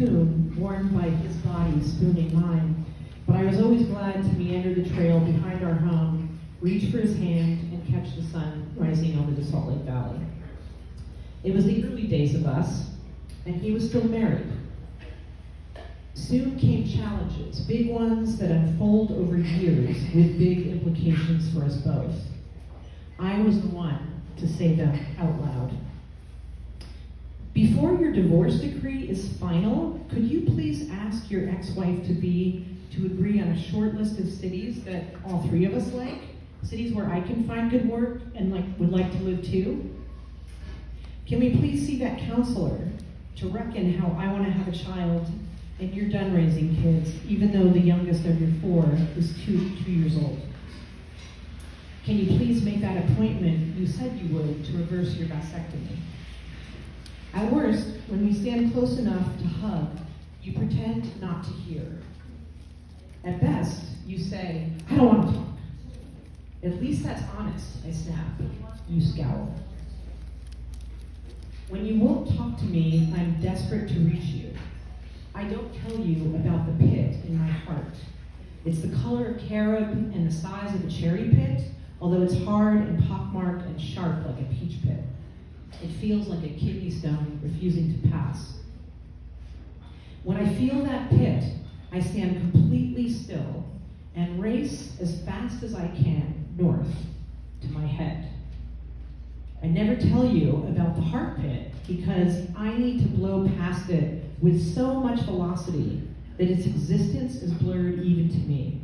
Callicoon, warmed by his body spooning mine. But I was always glad to meander the trail behind our home, reach for his hand, and catch the sun rising over the Salt Lake Valley. It was the early days of us, and he was still married. Soon came challenges, big ones that unfold over years with big implications for us both. I was the one to say them out loud. Before your divorce decree is final, could you please ask your ex-wife-to-be to agree on a short list of cities that all three of us like? Cities where I can find good work and would like to live too? Can we please see that counselor to reckon how I want to have a child and you're done raising kids, even though the youngest of your four is two years old? Can you please make that appointment you said you would to reverse your vasectomy? At worst, when we stand close enough to hug, you pretend not to hear. At best, you say, I don't want to talk. At least that's honest, I snap. You scowl. When you won't talk to me, I'm desperate to reach you. I don't tell you about the pit in my heart. It's the color of carob and the size of a cherry pit, although it's hard and pockmarked and sharp like a peach pit. It feels like a kidney stone refusing to pass. When I feel that pit, I stand completely still and race as fast as I can north to my head. I never tell you about the heart pit because I need to blow past it with so much velocity that its existence is blurred even to me.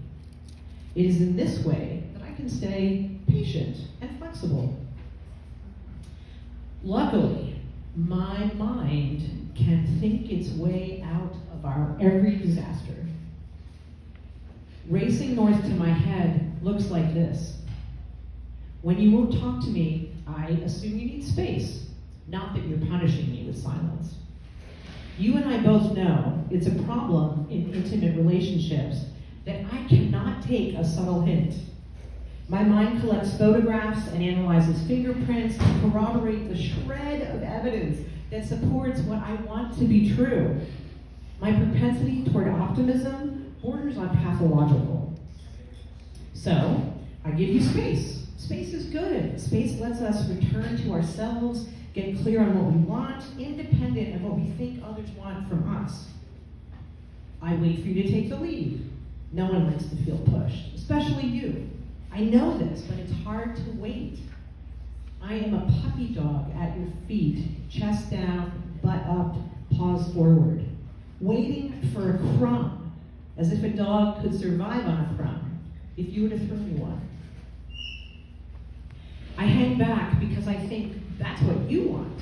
It is in this way that I can stay patient and flexible. Luckily, my mind can think its way out of our every disaster. Racing north to my head looks like this. When you won't talk to me, I assume you need space, not that you're punishing me with silence. You and I both know it's a problem in intimate relationships that I cannot take a subtle hint. My mind collects photographs and analyzes fingerprints to corroborate the shred of evidence that supports what I want to be true. My propensity toward optimism borders on pathological. So, I give you space. Space is good. Space lets us return to ourselves, get clear on what we want, independent of what we think others want from us. I wait for you to take the lead. No one likes to feel pushed, especially you. I know this, but it's hard to wait. I am a puppy dog at your feet, chest down, butt up, paws forward, waiting for a crumb, as if a dog could survive on a crumb, if you were to throw me one. I hang back because I think that's what you want.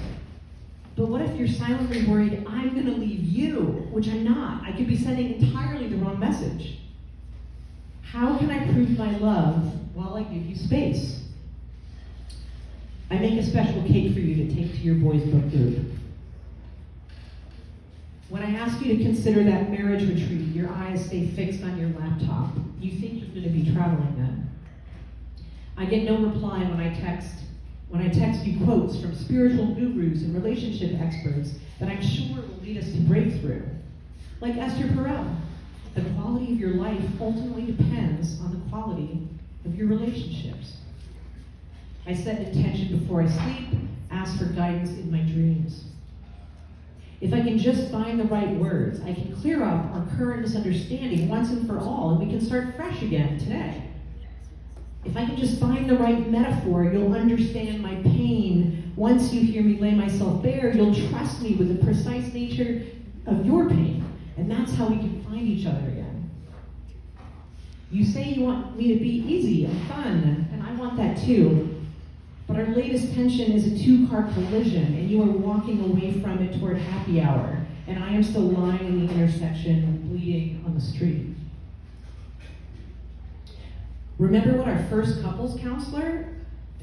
But what if you're silently worried I'm going to leave you, which I'm not? I could be sending entirely the wrong message. How can I prove my love while I give you space? I make a special cake for you to take to your boys' book group. When I ask you to consider that marriage retreat, your eyes stay fixed on your laptop. You think you're going to be traveling then. I get no reply when I text you quotes from spiritual gurus and relationship experts that I'm sure will lead us to breakthrough. Like Esther Perel, the quality of your life ultimately depends on the quality of your relationships. I set intention before I sleep, ask for guidance in my dreams. If I can just find the right words, I can clear up our current misunderstanding once and for all, and we can start fresh again today. If I can just find the right metaphor, you'll understand my pain. Once you hear me lay myself bare, you'll trust me with the precise nature of your pain. And that's how we can find each other again. You say you want me to be easy and fun, and I want that too. But our latest tension is a two-car collision, and you are walking away from it toward happy hour, and I am still lying in the intersection, bleeding on the street. Remember what our first couples counselor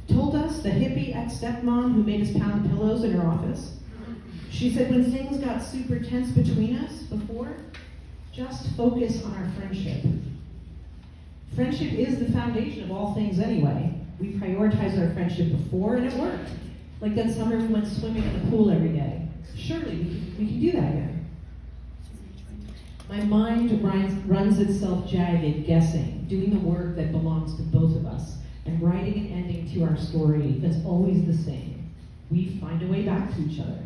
told us, the hippie ex-stepmom who made us pound pillows in her office? She said, when things got super tense between us before, just focus on our friendship. Friendship is the foundation of all things anyway. We prioritized our friendship before, and it worked. Like that summer we went swimming in the pool every day. Surely we can do that again. My mind runs itself jagged, guessing, doing the work that belongs to both of us, and writing an ending to our story that's always the same. We find a way back to each other.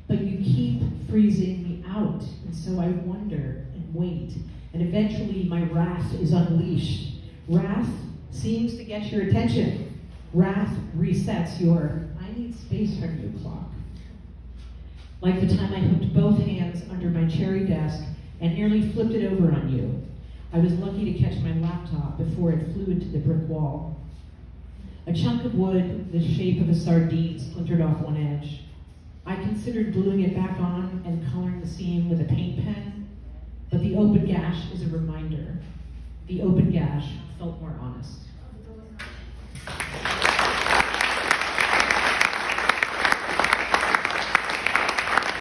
But you keep freezing me out, and so I wonder and wait, and eventually my wrath is unleashed. Wrath seems to get your attention. Wrath resets your I need space from you clock. Like the time I hooked both hands under my cherry desk and nearly flipped it over on you. I was lucky to catch my laptop before it flew into the brick wall. A chunk of wood the shape of a sardine splintered off one edge. I considered gluing it back on and coloring the seam with a paint pen, but the open gash is a reminder. The open gash felt more honest.